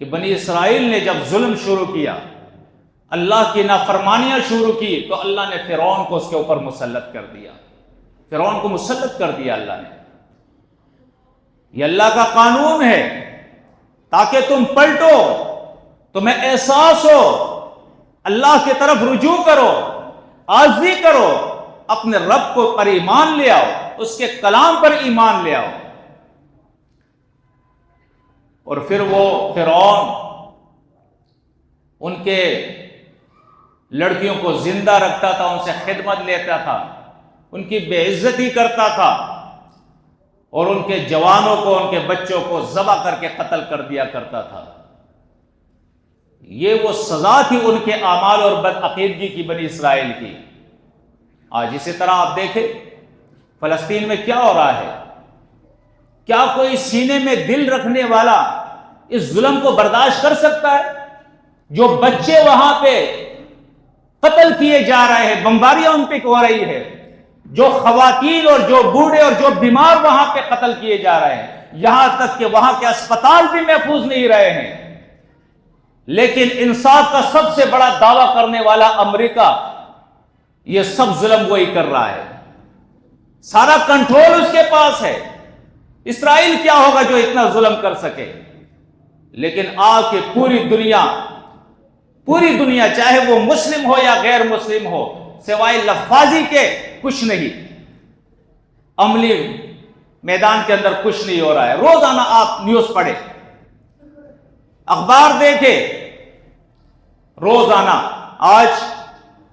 کہ بنی اسرائیل نے جب ظلم شروع کیا، اللہ کی نافرمانیاں شروع کی، تو اللہ نے فرعون کو اس کے اوپر مسلط کر دیا، فرعون کو مسلط کر دیا اللہ نے۔ یہ اللہ کا قانون ہے تاکہ تم پلٹو، تمہیں احساس ہو، اللہ کی طرف رجوع کرو، عاجزی کرو، اپنے رب کو پر ایمان لے آؤ، اس کے کلام پر ایمان لے آؤ۔ اور پھر وہ فرعون ان کے لڑکیوں کو زندہ رکھتا تھا، ان سے خدمت لیتا تھا، ان کی بے عزتی کرتا تھا، اور ان کے جوانوں کو، ان کے بچوں کو ذبح کر کے قتل کر دیا کرتا تھا۔ یہ وہ سزا تھی ان کے اعمال اور بدعقیدگی کی، بنی اسرائیل کی۔ آج اسی طرح آپ دیکھیں فلسطین میں کیا ہو رہا ہے۔ کیا کوئی سینے میں دل رکھنے والا اس ظلم کو برداشت کر سکتا ہے؟ جو بچے وہاں پہ قتل کیے جا رہے ہیں، بمباریاں ان پہ ہو رہی ہے، جو خواتین اور جو بوڑھے اور جو بیمار وہاں پہ قتل کیے جا رہے ہیں، یہاں تک کہ وہاں کے اسپتال بھی محفوظ نہیں رہے ہیں۔ لیکن انصاف کا سب سے بڑا دعویٰ کرنے والا امریکہ یہ سب ظلم وہی کر رہا ہے، سارا کنٹرول اس کے پاس ہے۔ اسرائیل کیا ہوگا جو اتنا ظلم کر سکے؟ لیکن آج کے پوری دنیا چاہے وہ مسلم ہو یا غیر مسلم ہو، سوائے لفاظی کے کچھ نہیں، عملی میدان کے اندر کچھ نہیں ہو رہا ہے۔ روزانہ آپ نیوز پڑھیں، اخبار دیکھیں، روزانہ آج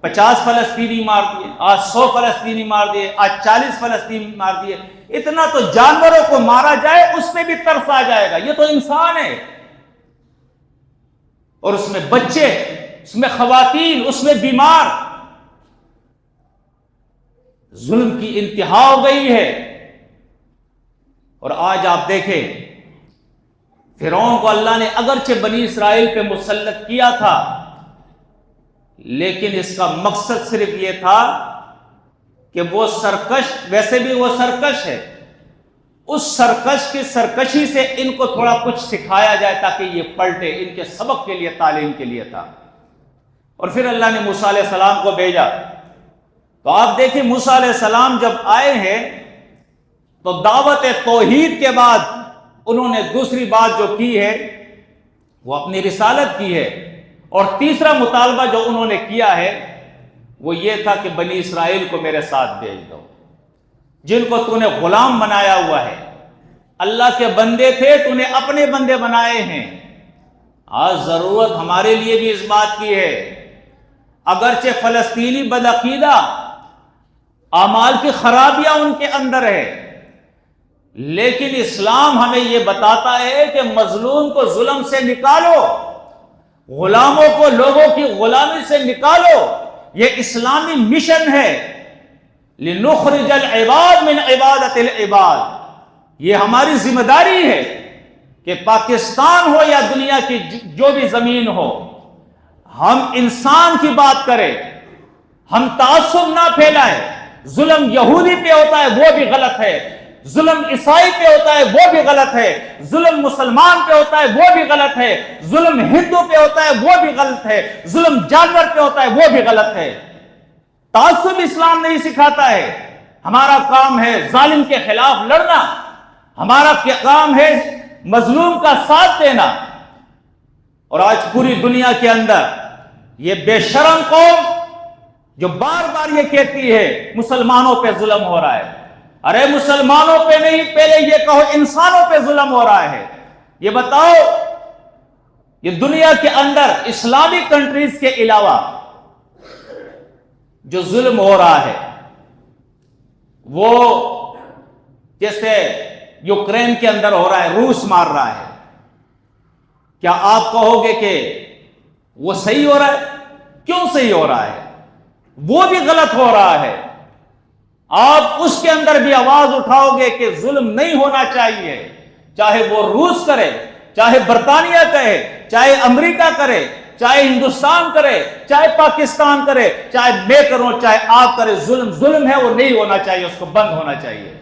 50 فلسطینی مار دیے، آج 100 فلسطینی مار دیے، آج 40 فلسطینی مار دیے۔ اتنا تو جانوروں کو مارا جائے اس پہ بھی ترس آ جائے گا، یہ تو انسان ہے، اور اس میں بچے، اس میں خواتین، اس میں بیمار۔ ظلم کی انتہا ہو گئی ہے۔ اور آج آپ دیکھیں فرعون کو اللہ نے اگرچہ بنی اسرائیل پہ مسلط کیا تھا، لیکن اس کا مقصد صرف یہ تھا کہ وہ سرکش، ویسے بھی وہ سرکش ہے، اس سرکش کی سرکشی سے ان کو تھوڑا کچھ سکھایا جائے تاکہ یہ پلٹے، ان کے سبق کے لیے، تعلیم کے لیے تھا۔ اور پھر اللہ نے موسیٰ علیہ السلام کو بھیجا۔ تو آپ دیکھیں موسیٰ علیہ السلام جب آئے ہیں تو دعوت توحید کے بعد انہوں نے دوسری بات جو کی ہے وہ اپنی رسالت کی ہے، اور تیسرا مطالبہ جو انہوں نے کیا ہے وہ یہ تھا کہ بنی اسرائیل کو میرے ساتھ بھیج دو، جن کو تو نے غلام بنایا ہوا ہے، اللہ کے بندے تھے، تو نے اپنے بندے بنائے ہیں۔ آج ضرورت ہمارے لیے بھی اس بات کی ہے، اگرچہ فلسطینی بدعقیدہ، اعمال کی خرابیاں ان کے اندر ہے، لیکن اسلام ہمیں یہ بتاتا ہے کہ مظلوم کو ظلم سے نکالو، غلاموں کو لوگوں کی غلامی سے نکالو۔ یہ اسلامی مشن ہے، لنخرج العباد من عبادت العباد۔ یہ ہماری ذمہ داری ہے کہ پاکستان ہو یا دنیا کی جو بھی زمین ہو، ہم انسان کی بات کریں، ہم تعصب نہ پھیلائیں۔ ظلم یہودی پہ ہوتا ہے وہ بھی غلط ہے، ظلم عیسائی پہ ہوتا ہے وہ بھی غلط ہے، ظلم مسلمان پہ ہوتا ہے وہ بھی غلط ہے، ظلم ہندو پہ ہوتا ہے وہ بھی غلط ہے، ظلم جانور پہ ہوتا ہے وہ بھی غلط ہے۔ تعصب اسلام نہیں سکھاتا ہے۔ ہمارا کام ہے ظالم کے خلاف لڑنا، ہمارا کام ہے مظلوم کا ساتھ دینا۔ اور آج پوری دنیا کے اندر یہ بے شرم قوم جو بار بار یہ کہتی ہے مسلمانوں پہ ظلم ہو رہا ہے، ارے مسلمانوں پہ نہیں، پہلے یہ کہو انسانوں پہ ظلم ہو رہا ہے۔ یہ بتاؤ یہ دنیا کے اندر اسلامی کنٹریز کے علاوہ جو ظلم ہو رہا ہے وہ جیسے یوکرین کے اندر ہو رہا ہے، روس مار رہا ہے، کیا آپ کہو گے کہ وہ صحیح ہو رہا ہے؟ کیوں صحیح ہو رہا ہے؟ وہ بھی غلط ہو رہا ہے۔ آپ اس کے اندر بھی آواز اٹھاؤ گے کہ ظلم نہیں ہونا چاہیے، چاہے وہ روس کرے، چاہے برطانیہ کہے، چاہے امریکہ کرے، چاہے ہندوستان کرے، چاہے پاکستان کرے، چاہے میں کروں، چاہے آپ کرے، ظلم ہے، وہ نہیں ہونا چاہیے، اس کو بند ہونا چاہیے،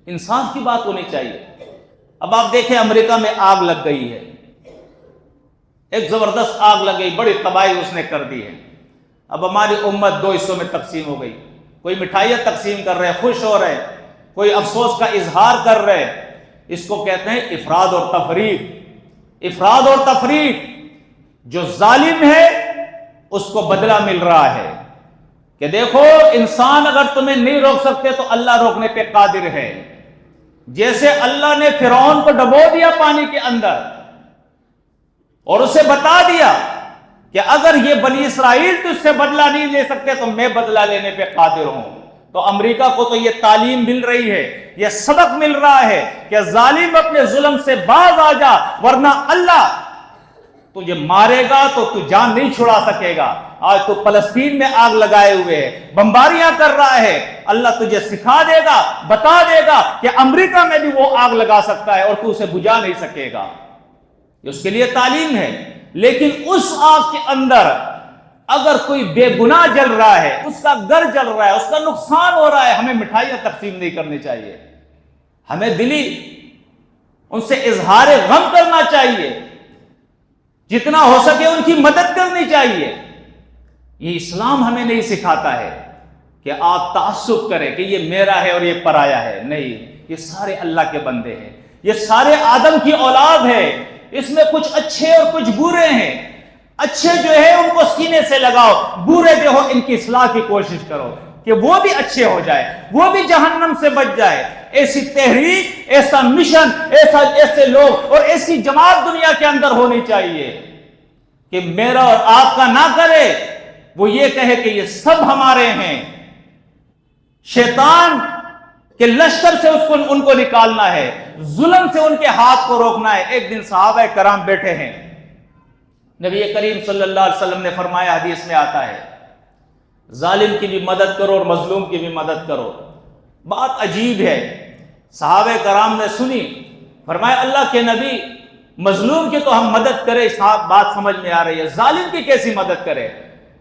انصاف کی بات ہونی چاہیے۔ اب آپ دیکھیں امریکہ میں آگ لگ گئی ہے، ایک زبردست آگ لگ گئی، بڑی تباہی اس نے کر دی ہے۔ اب ہماری امت دو حصوں میں تقسیم ہو گئی، کوئی مٹھائیاں تقسیم کر رہے ہیں، خوش ہو رہے ہیں، کوئی افسوس کا اظہار کر رہے ہیں۔ اس کو کہتے ہیں افراد اور تفریق۔ افراد اور تفریق، جو ظالم ہے اس کو بدلہ مل رہا ہے کہ دیکھو انسان اگر تمہیں نہیں روک سکتے تو اللہ روکنے پہ قادر ہے۔ جیسے اللہ نے فرعون کو ڈبو دیا پانی کے اندر اور اسے بتا دیا کہ اگر یہ بنی اسرائیل تجھ سے بدلہ نہیں لے سکتے تو میں بدلہ لینے پہ قادر ہوں۔ تو امریکہ کو تو یہ تعلیم مل رہی ہے، یہ سبق مل رہا ہے کہ ظالم اپنے ظلم سے باز آ جا، ورنہ اللہ تجھے مارے گا تو تو جان نہیں چھڑا سکے گا۔ آج تو فلسطین میں آگ لگائے ہوئے ہے، بمباریاں کر رہا ہے، اللہ تجھے سکھا دے گا، بتا دے گا کہ امریکہ میں بھی وہ آگ لگا سکتا ہے اور تو اسے بجھا نہیں سکے گا۔ یہ اس کے لیے تعلیم ہے۔ لیکن اس آگ کے اندر اگر کوئی بے گناہ جل رہا ہے، اس کا گھر جل رہا ہے، اس کا نقصان ہو رہا ہے، ہمیں مٹھائیاں تقسیم نہیں کرنی چاہیے، ہمیں دلی ان سے اظہار غم کرنا چاہیے، جتنا ہو سکے ان کی مدد کرنی چاہیے۔ یہ اسلام ہمیں نہیں سکھاتا ہے کہ آپ تعصب کریں کہ یہ میرا ہے اور یہ پرایا ہے، نہیں، یہ سارے اللہ کے بندے ہیں، یہ سارے آدم کی اولاد ہے، اس میں کچھ اچھے اور کچھ برے ہیں۔ اچھے جو ہے ان کو سینے سے لگاؤ، برے جو ہو ان کی اصلاح کی کوشش کرو کہ وہ بھی اچھے ہو جائے، وہ بھی جہنم سے بچ جائے۔ ایسی تحریک، ایسا مشن، ایسے لوگ اور ایسی جماعت دنیا کے اندر ہونی چاہیے کہ میرا اور آپ کا نہ کرے، وہ یہ کہے کہ یہ سب ہمارے ہیں۔ شیطان کہ لشکر سے ان کو نکالنا ہے، ظلم سے ان کے ہاتھ کو روکنا ہے۔ ایک دن صحابہ کرام بیٹھے ہیں، نبی کریم صلی اللہ علیہ وسلم نے فرمایا، حدیث میں آتا ہے، ظالم کی بھی مدد کرو اور مظلوم کی بھی مدد کرو۔ بات عجیب ہے، صحابہ کرام نے سنی، فرمایا اللہ کے نبی مظلوم کی تو ہم مدد کریں، صاحب بات سمجھ میں آ رہی ہے، ظالم کی کیسی مدد کرے؟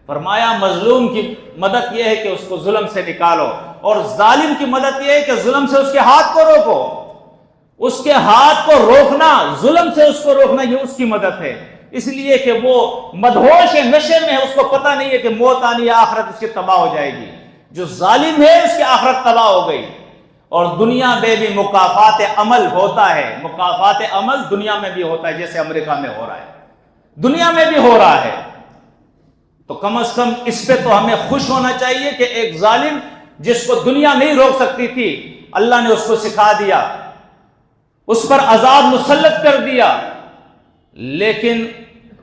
فرمایا مظلوم کی مدد یہ ہے کہ اس کو ظلم سے نکالو، اور ظالم کی مدد یہ ہے کہ ظلم سے اس کے ہاتھ کو روکو۔ اس کے ہاتھ کو روکنا، ظلم سے اس کو روکنا، یہ اس کی مدد ہے، اس لیے کہ وہ مدہوش ہے، نشے میں ہے، اس کو پتہ نہیں ہے کہ موت آنی ہے، آخرت اس کی تباہ ہو جائے گی۔ جو ظالم ہے اس کی آخرت تباہ ہو گئی۔ اور دنیا میں بھی مکافات عمل ہوتا ہے، مکافات عمل دنیا میں بھی ہوتا ہے، جیسے امریکہ میں ہو رہا ہے، دنیا میں بھی ہو رہا ہے۔ تو کم از کم اس پہ تو ہمیں خوش ہونا چاہیے کہ ایک ظالم جس کو دنیا نہیں روک سکتی تھی، اللہ نے اس کو سکھا دیا، اس پر عذاب مسلط کر دیا۔ لیکن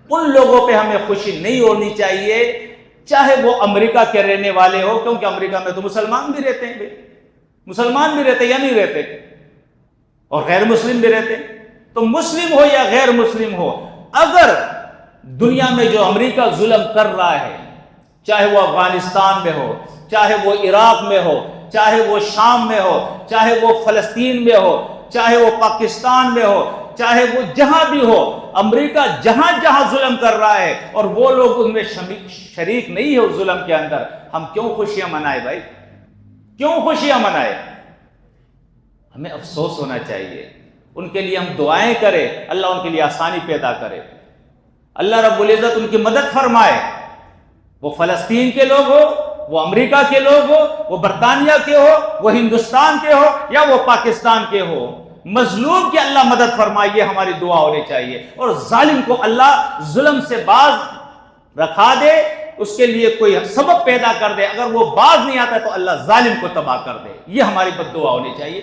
ان لوگوں پہ ہمیں خوشی نہیں ہونی چاہیے، چاہے وہ امریکہ کے رہنے والے ہو، کیونکہ امریکہ میں تو مسلمان بھی رہتے ہیں، مسلمان بھی رہتے یا نہیں رہتے، اور غیر مسلم بھی رہتے۔ تو مسلم ہو یا غیر مسلم ہو، اگر دنیا میں جو امریکہ ظلم کر رہا ہے، چاہے وہ افغانستان میں ہو، چاہے وہ عراق میں ہو، چاہے وہ شام میں ہو، چاہے وہ فلسطین میں ہو، چاہے وہ پاکستان میں ہو، چاہے وہ جہاں بھی ہو، امریکہ جہاں جہاں ظلم کر رہا ہے اور وہ لوگ ان میں شریک نہیں ہے اس ظلم کے اندر، ہم کیوں خوشیاں منائے بھائی؟ کیوں خوشیاں منائے؟ ہمیں افسوس ہونا چاہیے، ان کے لیے ہم دعائیں کریں، اللہ ان کے لیے آسانی پیدا کرے، اللہ رب العزت ان کی مدد فرمائے۔ وہ فلسطین کے لوگ ہو، وہ امریکہ کے لوگ ہو، وہ برطانیہ کے ہو، وہ ہندوستان کے ہو، یا وہ پاکستان کے ہو، مظلوم کی اللہ مدد فرمائے، یہ ہماری دعا ہونی چاہیے۔ اور ظالم کو اللہ ظلم سے باز رکھا دے، اس کے لیے کوئی سبب پیدا کر دے، اگر وہ باز نہیں آتا تو اللہ ظالم کو تباہ کر دے، یہ ہماری بد دعا ہونی چاہیے۔